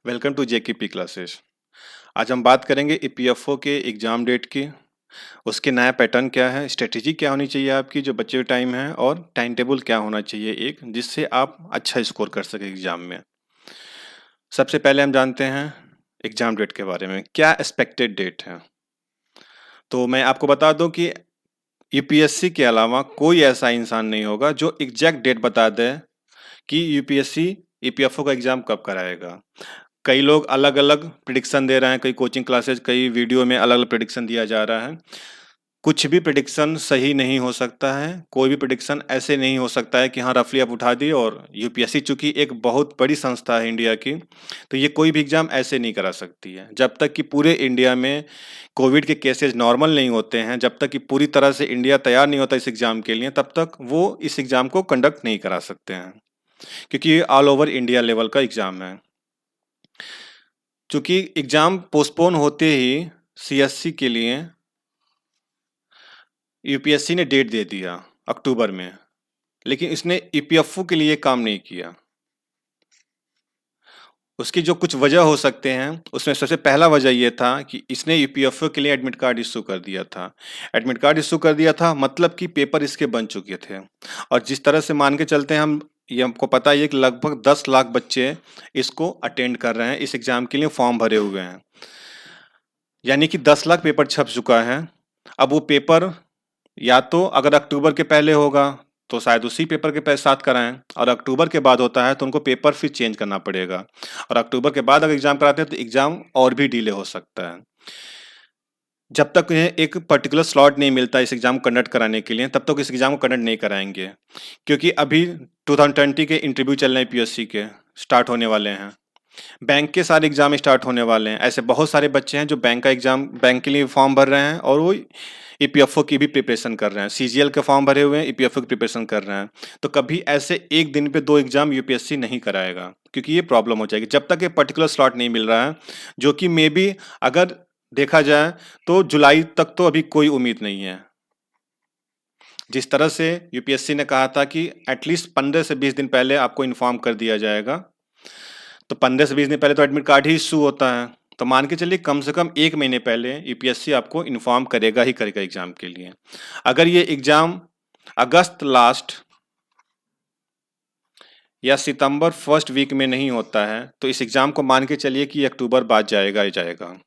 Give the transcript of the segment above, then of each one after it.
Welcome to JKP classes. आज हम बात करेंगे ईपीएफओ के एग्ज़ाम डेट की। उसके नया पैटर्न क्या है, स्ट्रेटेजी क्या होनी चाहिए आपकी जो बचे हुए टाइम है, और टाइम टेबल क्या होना चाहिए एक जिससे आप अच्छा स्कोर कर सकें एग्ज़ाम में। सबसे पहले हम जानते हैं एग्ज़ाम डेट के बारे में, क्या एक्सपेक्टेड डेट है। तो मैं आपको बता दूं कि यूपीएससी के अलावा कोई ऐसा इंसान नहीं होगा जो एग्जैक्ट डेट बता दे कि यूपीएससी ईपीएफओ का एग्ज़ाम कब कराएगा। कई लोग अलग-अलग प्रेडिक्शन दे रहे हैं, कई कोचिंग क्लासेस, कई वीडियो में अलग-अलग प्रेडिक्शन दिया जा रहा है। कुछ भी प्रेडिक्शन सही नहीं हो सकता है, कोई भी प्रेडिक्शन ऐसे नहीं हो सकता है कि हाँ, रफली आप उठा दिए। और यूपीएससी चूँकि एक बहुत बड़ी संस्था है इंडिया की, तो ये कोई भी एग्ज़ाम ऐसे नहीं करा सकती है। जब तक कि पूरे इंडिया में कोविड के केसेज़ नॉर्मल नहीं होते हैं, जब तक कि पूरी तरह से इंडिया तैयार नहीं होता इस एग्ज़ाम के लिए, तब तक वो इस एग्ज़ाम को कंडक्ट नहीं करा सकते हैं, क्योंकि ये ऑल ओवर इंडिया लेवल का एग्ज़ाम है। चूँकि एग्ज़ाम पोस्टपोन होते ही सीएससी के लिए यूपीएससी ने डेट दे दिया अक्टूबर में, लेकिन इसने ईपीएफओ के लिए काम नहीं किया। उसकी जो कुछ वजह हो सकते हैं, उसमें सबसे पहला वजह ये था कि इसने ईपीएफओ के लिए एडमिट कार्ड इश्यू कर दिया था। एडमिट कार्ड इश्यू कर दिया था मतलब कि पेपर इसके बन चुके थे। और जिस तरह से मान के चलते हैं हम, ये हमको पता ही है कि लगभग 10 लाख बच्चे इसको अटेंड कर रहे हैं, इस एग्ज़ाम के लिए फॉर्म भरे हुए हैं। यानी कि 10 लाख पेपर छप चुका है। अब वो पेपर या तो अगर अक्टूबर के पहले होगा तो शायद उसी पेपर के साथ कराएं, और अक्टूबर के बाद होता है तो उनको पेपर फिर चेंज करना पड़ेगा। और अक्टूबर के बाद अगर एग्ज़ाम कराते हैं तो एग्ज़ाम और भी डिले हो सकता है। जब तक उन्हें एक पर्टिकुलर स्लॉट नहीं मिलता इस एग्ज़ाम को कंडक्ट कराने के लिए, तब तक इस एग्ज़ाम को कंडक्ट नहीं कराएंगे। क्योंकि अभी 2020 के इंटरव्यू चल रहे हैं, पीएससी के स्टार्ट होने वाले हैं। बैंक के सारे एग्ज़ाम स्टार्ट होने वाले हैं। ऐसे बहुत सारे बच्चे हैं जो बैंक का एग्ज़ाम, बैंक के लिए फॉर्म भर रहे हैं, और वो ईपीएफओ की भी प्रिपरेशन कर रहे हैं। सीजीएल के फॉर्म भरे हुए हैं, ईपीएफओ की प्रिपरेशन कर रहे हैं। तो कभी ऐसे एक दिन पे 2 एग्ज़ाम यूपीएससी नहीं कराएगा, क्योंकि ये प्रॉब्लम हो जाएगी जब तक ये पर्टिकुलर स्लॉट नहीं मिल रहा है, जो कि मे बी अगर देखा जाए तो जुलाई तक तो अभी कोई उम्मीद नहीं है। जिस तरह से यूपीएससी ने कहा था कि एटलीस्ट 15 से 20 दिन पहले आपको इन्फॉर्म कर दिया जाएगा, तो 15 से 20 दिन पहले तो एडमिट कार्ड ही इशू होता है। तो मान के चलिए कम से कम 1 महीने पहले यूपीएससी आपको इन्फॉर्म करेगा ही करेगा एग्ज़ाम के लिए। अगर ये एग्ज़ाम अगस्त लास्ट या सितंबर फर्स्ट वीक में नहीं होता है, तो इस एग्ज़ाम को मान के चलिए कि अक्टूबर बाद जाएगा ही जाएगा।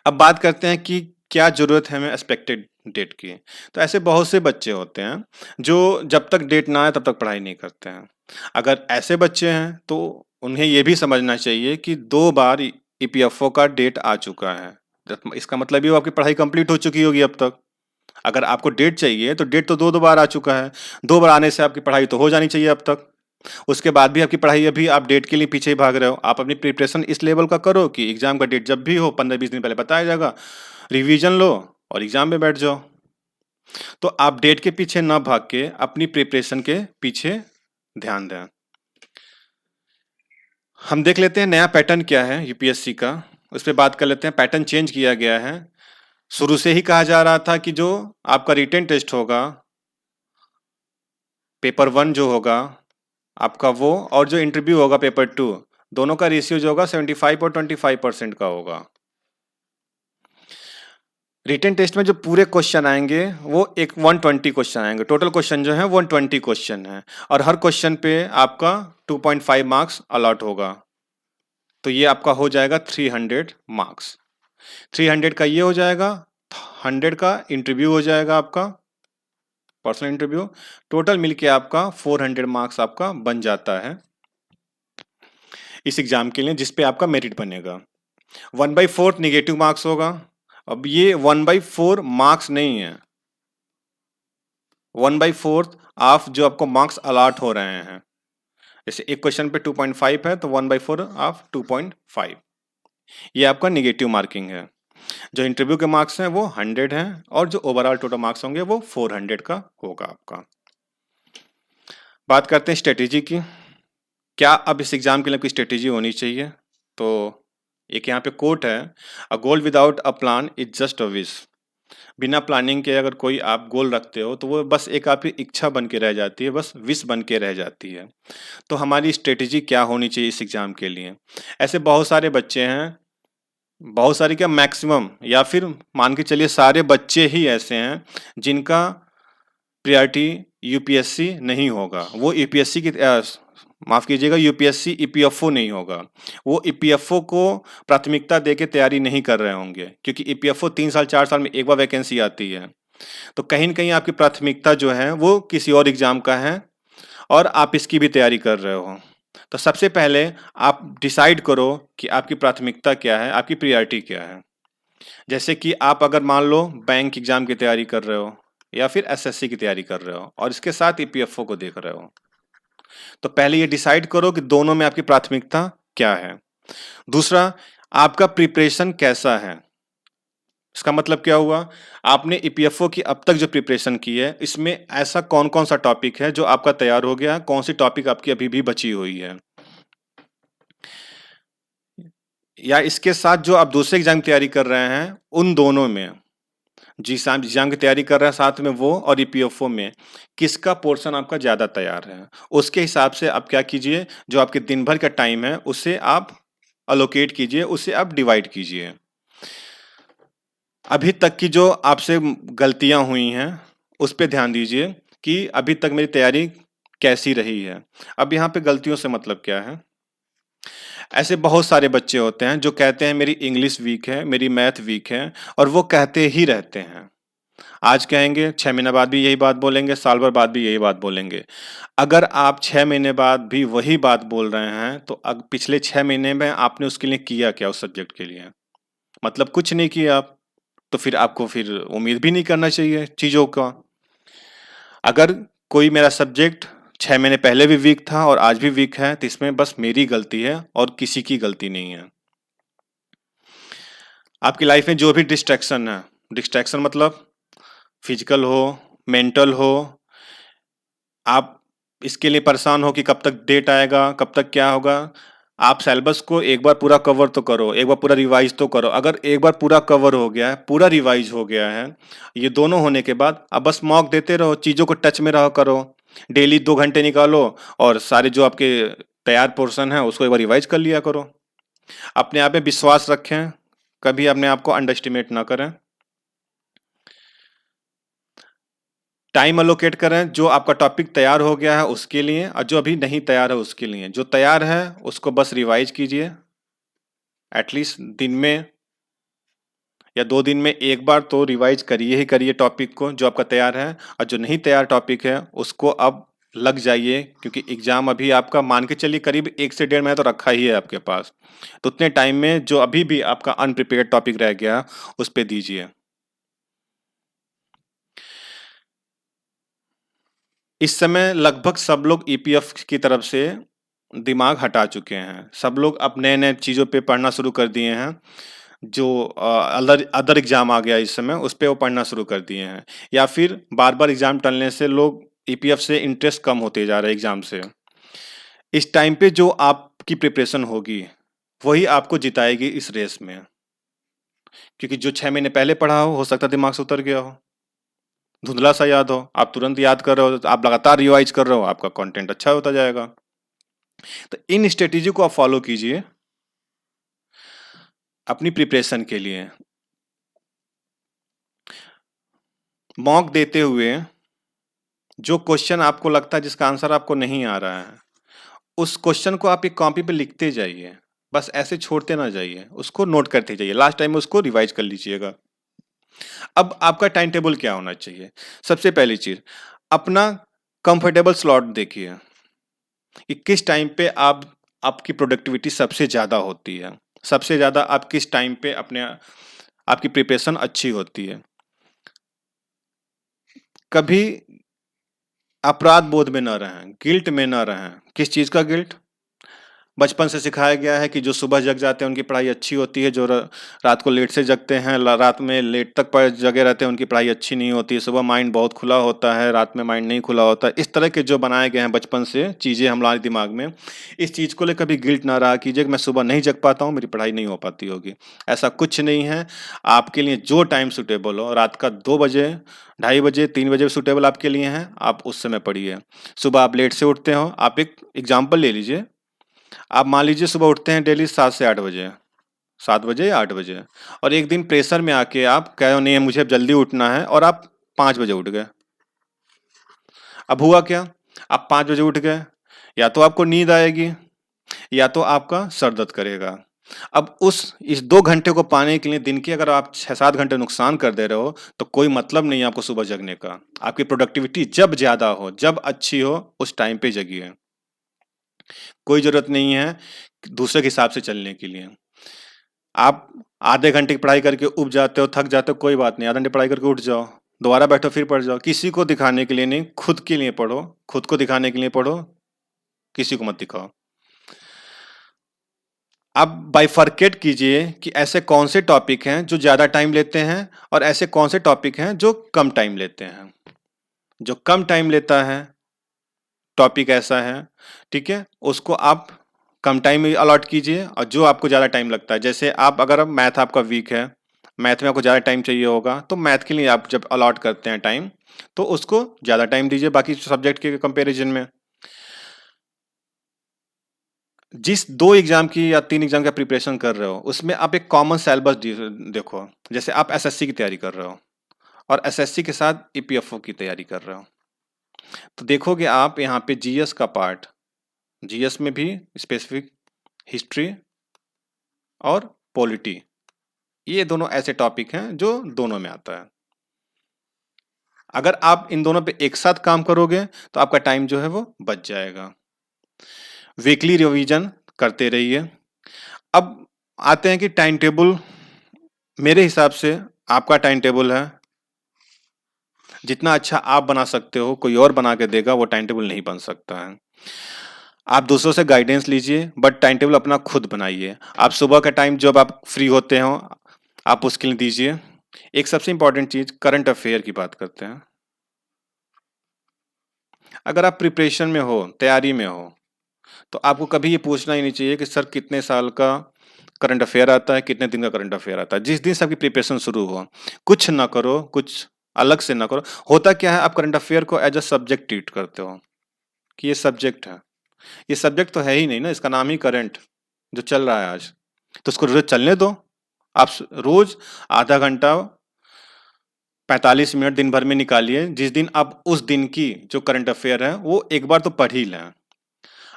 अब बात करते हैं कि क्या ज़रूरत है हमें एक्सपेक्टेड डेट की। तो ऐसे बहुत से बच्चे होते हैं जो जब तक डेट ना आए तब तक पढ़ाई नहीं करते हैं। अगर ऐसे बच्चे हैं तो उन्हें ये भी समझना चाहिए कि 2 बार ईपीएफओ का डेट आ चुका है। इसका मतलब ये हुआ आपकी पढ़ाई कंप्लीट हो चुकी होगी अब तक। अगर आपको डेट चाहिए तो डेट तो 2-2 बार आ चुका है। 2 बार आने से आपकी पढ़ाई तो हो जानी चाहिए अब तक। उसके बाद भी आपकी पढ़ाई, अभी आप डेट के लिए पीछे ही भाग रहे हो। आप अपनी प्रिपरेशन इस लेवल का करो कि एग्ज़ाम का डेट जब भी हो 15-20 दिन पहले बताया जाएगा, रिवीजन लो और एग्ज़ाम में बैठ जाओ। तो आप डेट के पीछे ना भाग के अपनी प्रिपरेशन के पीछे ध्यान दें। हम देख लेते हैं नया पैटर्न क्या है यूपीएससी का, उस पे बात कर लेते हैं। पैटर्न चेंज किया गया है। शुरू से ही कहा जा रहा था कि जो आपका रिटन टेस्ट होगा, पेपर 1 जो होगा आपका, वो और जो इंटरव्यू होगा पेपर 2, दोनों का रेशियो जो होगा 75 और 25% का होगा। रिटन टेस्ट में जो पूरे क्वेश्चन आएंगे वो एक 120 क्वेश्चन आएंगे। टोटल क्वेश्चन जो है 120 क्वेश्चन है, और हर क्वेश्चन पे आपका 2.5 मार्क्स अलॉट होगा। तो ये आपका हो जाएगा 300 मार्क्स। 300 का ये हो जाएगा, 100 का इंटरव्यू हो जाएगा आपका, पर्सनल इंटरव्यू। टोटल मिलके आपका 400 मार्क्स आपका बन जाता है इस एग्जाम के लिए, जिसपे आपका मेरिट बनेगा। 1/4 निगेटिव मार्क्स होगा। अब ये 1/4 मार्क्स नहीं है, 1/4 ऑफ जो आपको मार्क्स अलॉट हो रहे हैं। जैसे एक क्वेश्चन पे 2.5 है तो 1/4 ऑफ 2.5, ये आपका निगेटिव मार्किंग है। जो इंटरव्यू के मार्क्स हैं वो 100 हैं, और जो ओवरऑल टोटल मार्क्स होंगे वो 400 का होगा आपका। बात करते हैं स्ट्रेटेजी की। क्या अब इस एग्जाम के लिए कोई स्ट्रेटेजी होनी चाहिए? तो एक यहाँ पे कोट है, a goal without a plan is just a wish. बिना प्लानिंग के अगर कोई आप गोल रखते हो, तो वो बस एक आपकी इच्छा बन के रह जाती है, बस विश बन के रह जाती है। तो हमारी स्ट्रैटेजी क्या होनी चाहिए इस एग्ज़ाम के लिए? ऐसे बहुत सारे बच्चे हैं, बहुत सारे क्या मैक्सिमम या फिर मान के चलिए सारे बच्चे ही ऐसे हैं, जिनका प्रायोरिटी यूपीएससी नहीं होगा। वो यूपीएससी की माफ़ कीजिएगा, यूपीएससी ईपीएफओ नहीं होगा। वो ईपीएफओ को प्राथमिकता देके तैयारी नहीं कर रहे होंगे, क्योंकि ईपीएफओ 3 साल 4 साल में एक बार वैकेंसी आती है। तो कहीं न कहीं आपकी प्राथमिकता जो है वो किसी और एग्ज़ाम का है और आप इसकी भी तैयारी कर रहे हो। तो सबसे पहले आप डिसाइड करो कि आपकी प्राथमिकता क्या है, आपकी प्रायोरिटी क्या है। जैसे कि आप अगर मान लो बैंक एग्ज़ाम की तैयारी कर रहे हो या फिर एसएससी की तैयारी कर रहे हो और इसके साथ ईपीएफओ को देख रहे हो। तो पहले ये डिसाइड करो कि दोनों में आपकी प्राथमिकता क्या है। दूसरा, आपका प्रिपरेशन कैसा है? इसका मतलब क्या हुआ? आपने ईपीएफओ की अब तक जो प्रिपरेशन की है, इसमें ऐसा कौन-कौन सा टॉपिक है जो आपका तैयार हो गया है? कौन-सी टॉपिक आपकी अभी भी बची हुई है? या इसके साथ जो आप दूसरे एग्ज़ाम की तैयारी कर रहे हैं, उन दोनों में जी एग्ज़ाम एग्ज़ाम की तैयारी कर रहे हैं साथ में वो और ईपीएफओ में, किसका पोर्शन आपका ज़्यादा तैयार है? उसके हिसाब से आप क्या कीजिए, जो आपके दिन भर का टाइम है, उसे आप एलोकेट कीजिए, उसे आप डिवाइड कीजिए। अभी तक की जो आपसे गलतियाँ हुई हैं, उस पे ध्यान दीजिए कि अभी तक मेरी तैयारी कैसी रही है। अब यहाँ पे गलतियों से मतलब क्या है? ऐसे बहुत सारे बच्चे होते हैं जो कहते हैं मेरी इंग्लिश वीक है, मेरी मैथ वीक है और वो कहते ही रहते हैं। आज कहेंगे 6 महीने बाद भी यही बात बोलेंगे, साल भर बाद भी यही बात बोलेंगे। अगर आप 6 महीने बाद भी वही बात बोल रहे हैं, तो पिछले 6 महीने में आपने उसके लिए किया क्या उस सब्जेक्ट के लिए? मतलब कुछ नहीं किया आप, तो फिर आपको फिर उम्मीद भी नहीं करना चाहिए चीज़ों का। अगर कोई मेरा सब्जेक्ट 6 महीने पहले भी वीक था और आज भी वीक है, तो इसमें बस मेरी गलती है और किसी की गलती नहीं है। आपकी लाइफ में जो भी डिस्ट्रैक्शन है, डिस्ट्रैक्शन मतलब फिजिकल हो, मेंटल हो, आप इसके लिए परेशान हो कि कब तक डेट आएगा, कब तक क्या होगा। आप सिलेबस को एक बार पूरा कवर तो करो, एक बार पूरा रिवाइज़ तो करो। अगर एक बार पूरा कवर हो गया है, पूरा रिवाइज़ हो गया है, ये दोनों होने के बाद अब बस मॉक देते रहो, चीज़ों को टच में रहा करो। डेली 2 घंटे निकालो और सारे जो आपके तैयार पोर्शन है, उसको एक बार रिवाइज़ कर लिया करो। अपने आप में विश्वास रखें, कभी अपने आप को अंडर एस्टिमेट ना करें। टाइम एलोकेट करें, जो आपका टॉपिक तैयार हो गया है उसके लिए और जो अभी नहीं तैयार है उसके लिए। जो तैयार है उसको बस रिवाइज़ कीजिए, एटलीस्ट दिन में या 2 दिन में 1 बार तो रिवाइज़ करिए ही करिए टॉपिक को जो आपका तैयार है, और जो नहीं तैयार टॉपिक है उसको अब लग जाइए, क्योंकि एग्ज़ाम अभी आपका मान के चलिए करीब 1 से डेढ़ महीना तो रखा ही है आपके पास। तो उतने टाइम में जो अभी भी आपका अनप्रिपेयर्ड टॉपिक रह गया, उस पे दीजिए। इस समय लगभग सब लोग ईपीएफ की तरफ से दिमाग हटा चुके हैं। सब लोग अब नए-नए चीज़ों पे पढ़ना शुरू कर दिए हैं। जो अदर अदर एग्ज़ाम आ गया इस समय, उस पे वो पढ़ना शुरू कर दिए हैं। या फिर बार-बार एग्ज़ाम टलने से लोग ईपीएफ से इंटरेस्ट कम होते जा रहा है एग्ज़ाम से। इस टाइम पे जो आपकी प्रिपरेशन होगी, वही आपको जिताएगी इस रेस में। क्योंकि जो 6 महीने पहले पढ़ा हो सकता है दिमाग से उतर गया हो। धुंधला-सा याद हो, आप तुरंत याद कर रहे हो, तो आप लगातार रिवाइज़ कर रहे हो, आपका कंटेंट अच्छा होता जाएगा। तो इन स्ट्रैटेजी को आप फॉलो कीजिए अपनी प्रिपरेशन के लिए। मॉक देते हुए जो क्वेश्चन आपको लगता है जिसका आंसर आपको नहीं आ रहा है, उस क्वेश्चन को आप एक कॉपी पे लिखते जाइए। बस ऐसे छोड़ते ना जाइए, उसको नोट करते जाइए। लास्ट टाइम में उसको रिवाइज़ कर लीजिएगा। अब आपका टाइम टेबल क्या होना चाहिए? सबसे पहली चीज़, अपना कंफर्टेबल स्लॉट देखिए कि किस टाइम पे आप आपकी प्रोडक्टिविटी सबसे ज़्यादा होती है। सबसे ज़्यादा आप किस टाइम पे आपकी प्रिपरेशन अच्छी होती है। कभी अपराध बोध में ना रहें, गिल्ट में ना रहें। किस चीज़ का गिल्ट? बचपन से सिखाया गया है कि जो सुबह जग जाते हैं उनकी पढ़ाई अच्छी होती है, जो रात को लेट से जगते हैं, रात में लेट तक जगे रहते हैं, उनकी पढ़ाई अच्छी नहीं होती है। सुबह माइंड बहुत खुला होता है, रात में माइंड नहीं खुला होता है। इस तरह के जो बनाए गए हैं बचपन से चीज़ें हमारे दिमाग में, इस चीज़ को लेकर कभी गिल्ट ना रहा कीजिए कि मैं सुबह नहीं जग पाता हूँ, मेरी पढ़ाई नहीं हो पाती होगी। ऐसा कुछ नहीं है। आपके लिए जो टाइम सूटेबल हो, रात का 2 बजे, 2:30 बजे, 3 बजे सूटेबल आपके लिए हैं, आप उस समय पढ़िए। सुबह आप लेट से उठते हो, आप एक एग्जाम्पल ले लीजिए। आप मान लीजिए सुबह उठते हैं डेली 7 से 8 बजे, 7 बजे या 8 बजे, और एक दिन प्रेशर में आके आप कह रहे हो नहीं है मुझे अब जल्दी उठना है, और आप 5 बजे उठ गए। अब हुआ क्या? आप 5 बजे उठ गए, या तो आपको नींद आएगी या तो आपका सर दर्द करेगा। अब इस 2 घंटे को पाने के लिए दिन के अगर आप 6-7 घंटे नुकसान कर दे रहे हो, तो कोई मतलब नहीं है आपको सुबह जगने का। आपकी प्रोडक्टिविटी जब ज़्यादा हो, जब अच्छी हो, उस टाइम पे जगिए। कोई ज़रूरत नहीं है दूसरे के हिसाब से चलने के लिए। आप आधे घंटे की पढ़ाई करके ऊब जाते हो, थक जाते हो, कोई बात नहीं, आधे घंटे पढ़ाई करके उठ जाओ, दोबारा बैठो फिर पढ़ जाओ। किसी को दिखाने के लिए नहीं, खुद के लिए पढ़ो, खुद को दिखाने के लिए पढ़ो, किसी को मत दिखाओ। आप बाइफरकेट कीजिए कि ऐसे कौन से टॉपिक हैं जो ज़्यादा टाइम लेते हैं और ऐसे कौन से टॉपिक हैं जो कम टाइम लेते हैं। जो कम टाइम लेता है टॉपिक ऐसा है, ठीक है, उसको आप कम टाइम में अलॉट कीजिए, और जो आपको ज़्यादा टाइम लगता है, जैसे आप अगर मैथ आपका वीक है, मैथ में आपको ज़्यादा टाइम चाहिए होगा, तो मैथ के लिए आप जब अलॉट करते हैं टाइम, तो उसको ज़्यादा टाइम दीजिए बाकी सब्जेक्ट के कंपैरिजन में। जिस 2 एग्ज़ाम की या 3 एग्ज़ाम का प्रिपरेशन कर रहे हो, उसमें आप एक कॉमन सिलेबस देखो। जैसे आप एसएससी की तैयारी कर रहे हो और एसएससी के साथ ईपीएफओ की तैयारी कर रहे हो, तो देखोगे आप यहाँ पे जीएस का पार्ट, जीएस में भी स्पेसिफिक हिस्ट्री और पॉलिटी, ये दोनों ऐसे टॉपिक हैं जो दोनों में आता है। अगर आप इन दोनों पे एक साथ काम करोगे तो आपका टाइम जो है वो बच जाएगा। वीकली रिवीजन करते रहिए। अब आते हैं कि टाइम टेबल। मेरे हिसाब से आपका टाइम टेबल है, जितना अच्छा आप बना सकते हो कोई और बना के देगा वो टाइम टेबल नहीं बन सकता है। आप दूसरों से गाइडेंस लीजिए, बट टाइम टेबल अपना खुद बनाइए। आप सुबह का टाइम जब आप फ्री होते हो आप उसके लिए दीजिए। एक सबसे इम्पोर्टेंट चीज़, करंट अफेयर की बात करते हैं। अगर आप प्रिपरेशन में हो, तैयारी में हो, तो आपको कभी ये पूछना ही नहीं चाहिए कि सर कितने साल का करंट अफेयर आता है, कितने दिन का करंट अफेयर आता है। जिस दिन से आपकी प्रिपरेशन शुरू हो, कुछ ना करो, कुछ अलग से ना करो। होता क्या है, आप करंट अफेयर को एज अ सब्जेक्ट ट्रीट करते हो कि ये सब्जेक्ट है। ये सब्जेक्ट तो है ही नहीं ना, इसका नाम ही करंट जो चल रहा है आज, तो उसको रोज चलने दो। आप रोज आधा घंटा, 45 मिनट दिन भर में निकालिए, जिस दिन आप उस दिन की जो करंट अफेयर है वो एक बार तो पढ़ ही लें।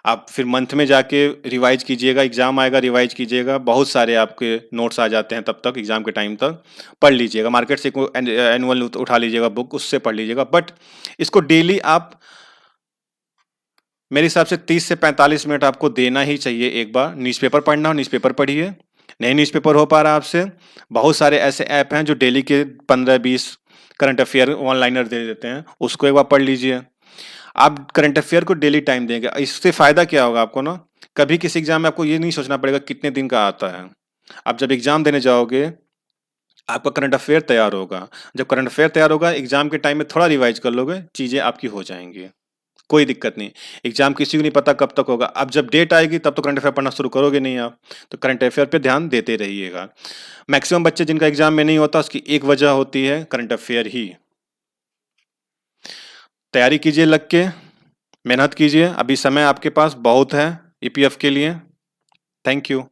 आप फिर मंथ में जाके रिवाइज कीजिएगा, एग्जाम आएगा रिवाइज कीजिएगा, बहुत सारे आपके नोट्स आ जाते हैं तब तक, एग्जाम के टाइम तक पढ़ लीजिएगा। मार्केट से एनुअल उठा लीजिएगा बुक, उससे पढ़ लीजिएगा। बट इसको डेली आप, मेरे हिसाब से 30 से 45 मिनट आपको देना ही चाहिए। एक बार न्यूज़पेपर पढ़ना हो न्यूज़पेपर पढ़िए, नहीं न्यूज़पेपर हो पा रहा आपसे, बहुत सारे ऐसे ऐप हैं जो डेली के 15-20 करंट अफेयर ऑनलाइनर दे देते हैं, उसको एक बार पढ़ लीजिए। आप करंट अफेयर को डेली टाइम देंगे, इससे फ़ायदा क्या होगा आपको ना, कभी किसी एग्ज़ाम में आपको ये नहीं सोचना पड़ेगा कितने दिन का आता है। आप जब एग्ज़ाम देने जाओगे, आपका करंट अफेयर तैयार होगा। जब करंट अफेयर तैयार होगा, एग्ज़ाम के टाइम में थोड़ा रिवाइज़ कर लोगे, चीज़ें आपकी हो जाएँगी। कोई दिक्कत नहीं। एग्ज़ाम किसी को नहीं पता कब तक होगा। अब जब डेट आएगी तब तो करंट अफेयर पढ़ना शुरू करोगे नहीं आप। तो करंट अफेयर पे ध्यान देते रहिएगा। मैक्सिमम बच्चे जिनका एग्ज़ाम में नहीं होता उसकी एक वजह होती है करंट अफेयर ही। तैयारी कीजिए लग के, मेहनत कीजिए। अभी समय आपके पास बहुत है ईपीएफ के लिए। Thank you.